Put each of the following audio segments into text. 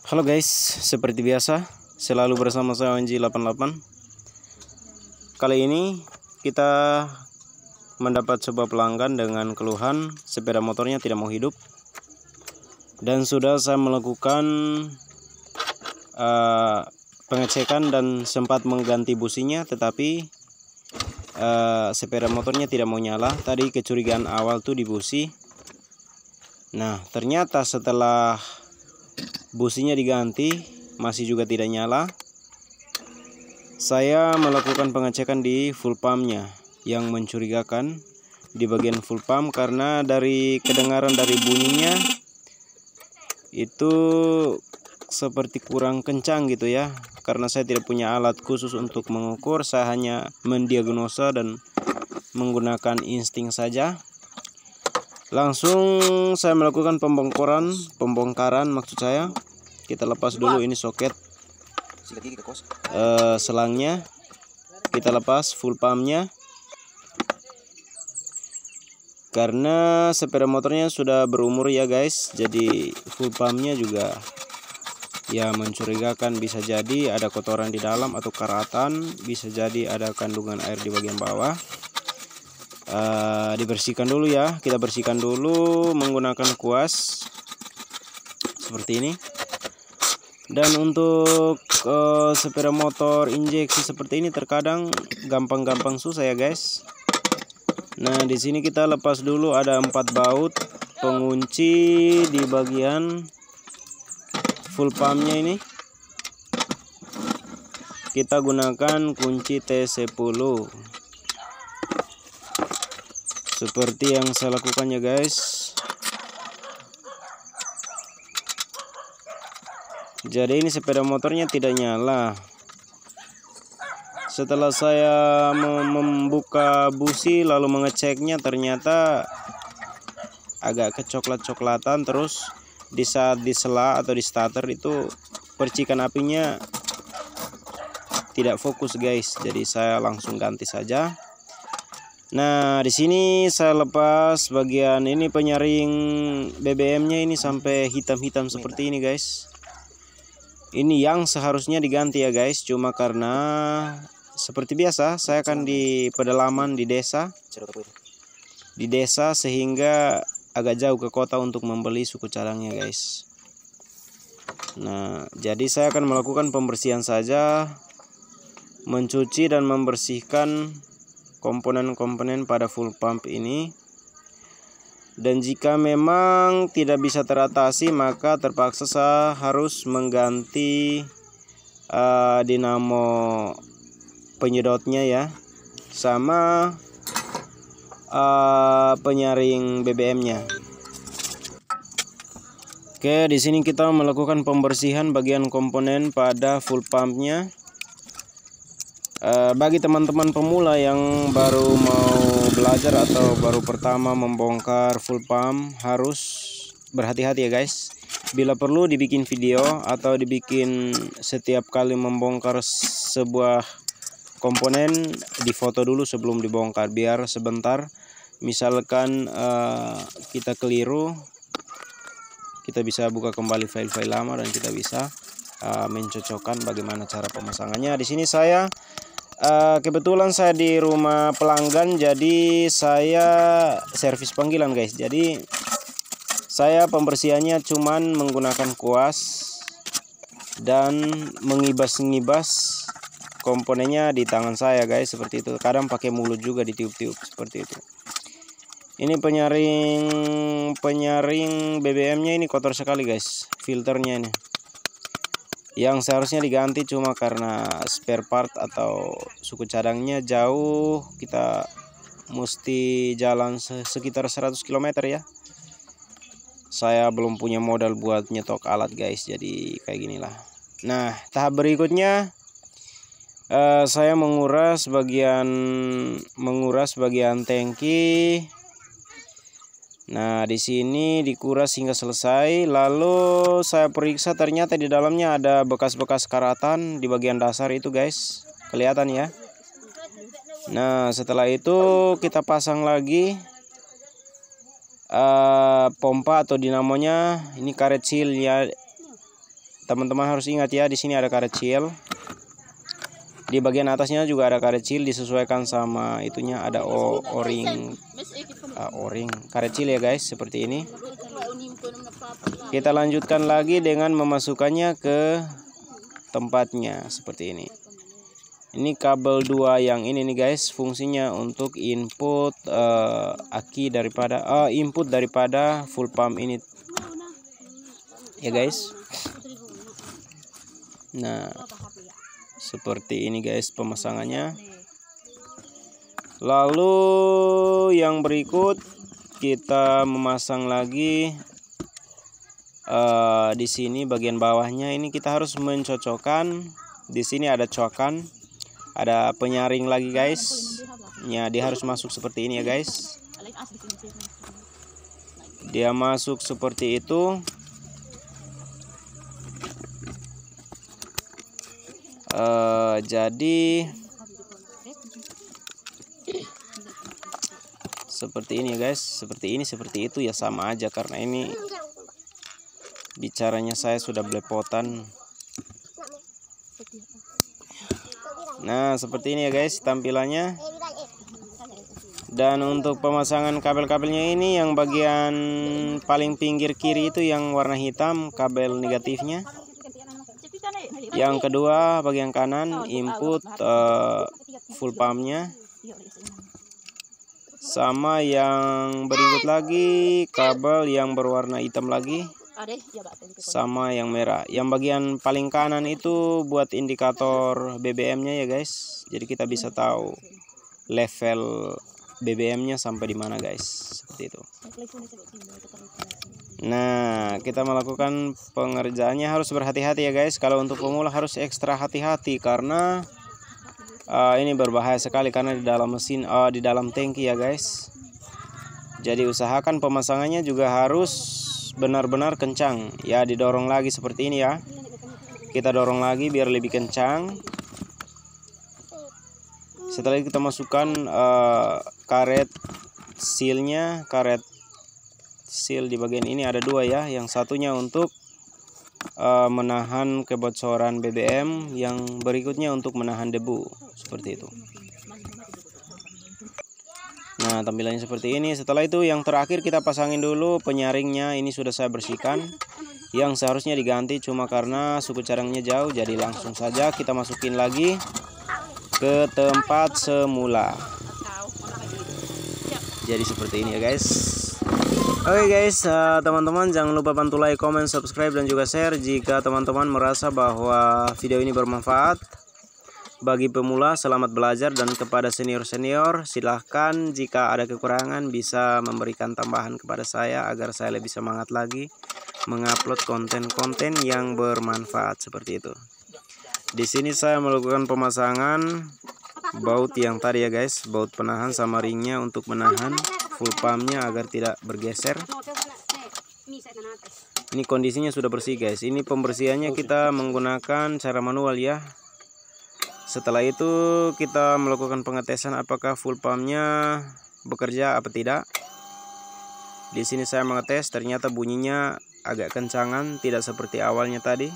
Halo guys, seperti biasa selalu bersama saya ONG88. Kali ini kita mendapat sebuah pelanggan dengan keluhan sepeda motornya tidak mau hidup. Dan sudah saya melakukan pengecekan dan sempat mengganti businya, tetapi sepeda motornya tidak mau nyala. Tadi kecurigaan awal tuh di busi. Nah, ternyata setelah businya diganti masih juga tidak nyala. Saya melakukan pengecekan di full pumpnya yang mencurigakan di bagian full pump, karena dari kedengaran dari bunyinya itu seperti kurang kencang gitu ya. Karena saya tidak punya alat khusus untuk mengukur, saya hanya mendiagnosa dan menggunakan insting saja. Langsung saya melakukan pembongkaran maksud saya. Kita lepas dulu ini soket selangnya, kita lepas full pumpnya, karena sepeda motornya sudah berumur ya guys. Jadi full pumpnya juga ya mencurigakan, bisa jadi ada kotoran di dalam atau karatan, bisa jadi ada kandungan air di bagian bawah. Dibersihkan dulu ya, kita bersihkan dulu menggunakan kuas seperti ini. Dan untuk sepeda motor injeksi seperti ini terkadang gampang-gampang susah ya guys. Nah, di sini kita lepas dulu, ada 4 baut pengunci di bagian full pumpnya ini. Kita gunakan kunci T10 seperti yang saya lakukan ya guys. Jadi ini sepeda motornya tidak nyala. Setelah saya membuka busi lalu mengeceknya, ternyata agak kecoklat-coklatan. Terus di saat disela atau di starter itu percikan apinya tidak fokus guys. Jadi saya langsung ganti saja. Nah, di sini saya lepas bagian ini penyaring BBM-nya ini sampai hitam-hitam seperti ini guys. Ini yang seharusnya diganti ya guys, cuma karena seperti biasa saya kan di pedalaman di desa sehingga agak jauh ke kota untuk membeli suku cadangnya guys. Nah, jadi saya akan melakukan pembersihan saja, mencuci dan membersihkan komponen-komponen pada full pump ini. Dan jika memang tidak bisa teratasi, maka terpaksa saya harus mengganti dinamo penyedotnya ya, sama penyaring BBM-nya. Oke, di sini kita melakukan pembersihan bagian komponen pada full pumpnya. Bagi teman-teman pemula yang baru mau belajar atau baru pertama membongkar full pump, harus berhati-hati ya guys. Bila perlu dibikin video atau dibikin setiap kali membongkar sebuah komponen, difoto dulu sebelum dibongkar, biar sebentar misalkan kita keliru, kita bisa buka kembali file-file lama dan kita bisa mencocokkan bagaimana cara pemasangannya. Di sini saya kebetulan saya di rumah pelanggan, jadi saya servis panggilan guys. Jadi saya pembersihannya cuman menggunakan kuas dan mengibas-ngibas komponennya di tangan saya guys, seperti itu. Kadang pakai mulut juga ditiup-tiup seperti itu. Ini penyaring BBM-nya ini kotor sekali guys, filternya ini. Yang seharusnya diganti, cuma karena spare part atau suku cadangnya jauh, kita mesti jalan sekitar 100 km ya. Saya belum punya modal buat nyetok alat guys, jadi kayak ginilah. Nah, tahap berikutnya saya menguras bagian tangki. Nah, di sini dikuras hingga selesai. Lalu saya periksa, ternyata di dalamnya ada bekas-bekas karatan di bagian dasar itu guys. Kelihatan ya. Nah, setelah itu kita pasang lagi pompa atau dinamonya. Ini karet seal ya, teman-teman harus ingat ya, di sini ada karet kecil. Di bagian atasnya juga ada karet kecil, disesuaikan sama itunya, ada o-ring karet kecil ya guys, seperti ini. Kita lanjutkan lagi dengan memasukkannya ke tempatnya seperti ini. Ini kabel 2 yang ini nih guys, fungsinya untuk input input daripada full pump ini ya guys. Nah, seperti ini guys pemasangannya. Lalu yang berikut kita memasang lagi di sini bagian bawahnya. Ini kita harus mencocokkan. Di sini ada coakan, ada penyaring lagi guys. Ya, dia harus masuk seperti ini ya guys. Dia masuk seperti itu. Jadi seperti ini ya guys, seperti itu ya, sama aja karena ini bicaranya saya sudah belepotan. Nah, seperti ini ya guys tampilannya. Dan untuk pemasangan kabel-kabelnya ini, yang bagian paling pinggir kiri itu yang warna hitam kabel negatifnya. Yang kedua bagian kanan input full pumpnya. Sama yang berikut lagi kabel yang berwarna hitam lagi, sama yang merah. Yang bagian paling kanan itu buat indikator BBM-nya ya guys. Jadi kita bisa tahu level BBM-nya sampai di mana guys, seperti itu. Nah, kita melakukan pengerjaannya harus berhati-hati ya guys. Kalau untuk pemula harus ekstra hati-hati karena ini berbahaya sekali karena di dalam mesin, di dalam tangki ya guys. Jadi usahakan pemasangannya juga harus benar-benar kencang ya, didorong lagi seperti ini ya. Kita dorong lagi biar lebih kencang. Setelah itu kita masukkan karet sealnya. Karet seal di bagian ini ada 2 ya. Yang satunya untuk menahan kebocoran BBM, yang berikutnya untuk menahan debu, seperti itu. Nah, tampilannya seperti ini. Setelah itu yang terakhir kita pasangin dulu penyaringnya. Ini sudah saya bersihkan, yang seharusnya diganti cuma karena suku carangnya jauh, jadi langsung saja kita masukin lagi ke tempat semula. Jadi seperti ini ya guys. Oke guys, teman-teman jangan lupa bantu like, comment, subscribe, dan juga share jika teman-teman merasa bahwa video ini bermanfaat. Bagi pemula selamat belajar, dan kepada senior-senior silahkan jika ada kekurangan bisa memberikan tambahan kepada saya agar saya lebih semangat lagi mengupload konten-konten yang bermanfaat seperti itu. Di sini saya melakukan pemasangan baut yang tadi ya guys, baut penahan sama ringnya untuk menahan full pumpnya agar tidak bergeser. Ini kondisinya sudah bersih guys. Ini pembersihannya kita menggunakan cara manual ya. Setelah itu kita melakukan pengetesan apakah full pumpnya bekerja apa tidak. Di sini saya mengetes, ternyata bunyinya agak kencangan, tidak seperti awalnya tadi.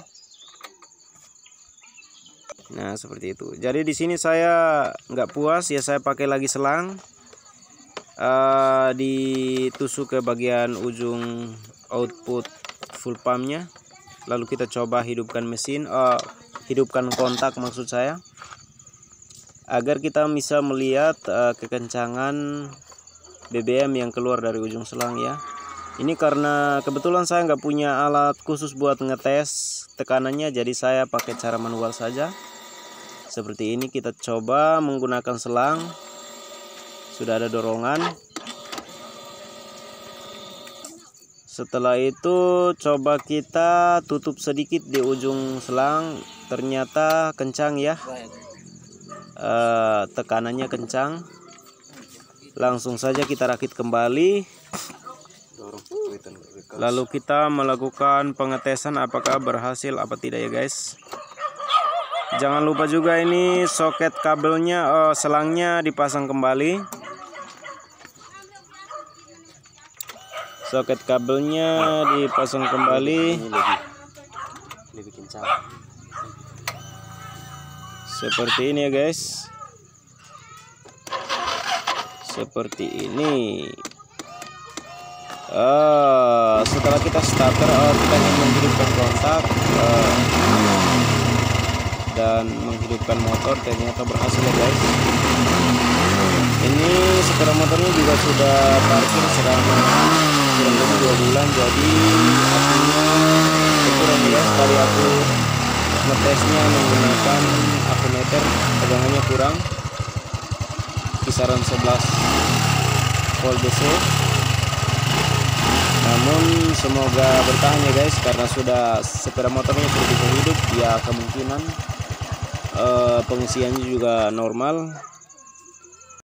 Nah seperti itu. Jadi di sini saya nggak puas ya, saya pakai lagi selang. Ditusuk ke bagian ujung output full pumpnya. Lalu kita coba hidupkan mesin, hidupkan kontak maksud saya, agar kita bisa melihat kekencangan BBM yang keluar dari ujung selang ya. Ini karena kebetulan saya nggak punya alat khusus buat ngetes tekanannya, jadi saya pakai cara manual saja. Seperti ini kita coba menggunakan selang. Sudah ada dorongan. Setelah itu coba kita tutup sedikit di ujung selang. Ternyata kencang ya, tekanannya kencang. Langsung saja kita rakit kembali. Lalu kita melakukan pengetesan apakah berhasil apa tidak ya guys. Jangan lupa juga ini soket kabelnya, selangnya dipasang kembali. Soket kabelnya dipasang kembali. dibikin cara. Seperti ini ya guys, seperti ini. Setelah kita starter, kita ingin menghidupkan kontak dan menghidupkan motor, ternyata berhasil ya guys. Ini sepeda motornya juga sudah parkir selama kurang lebih 2 bulan, jadi apinya berkurang ya. Tadi aku ngetesnya menggunakan akumulator, tegangannya kurang, kisaran 11 volt DC. Namun semoga bertahan ya guys, karena sepeda motornya sudah bisa hidup ya, kemungkinan pengisiannya juga normal.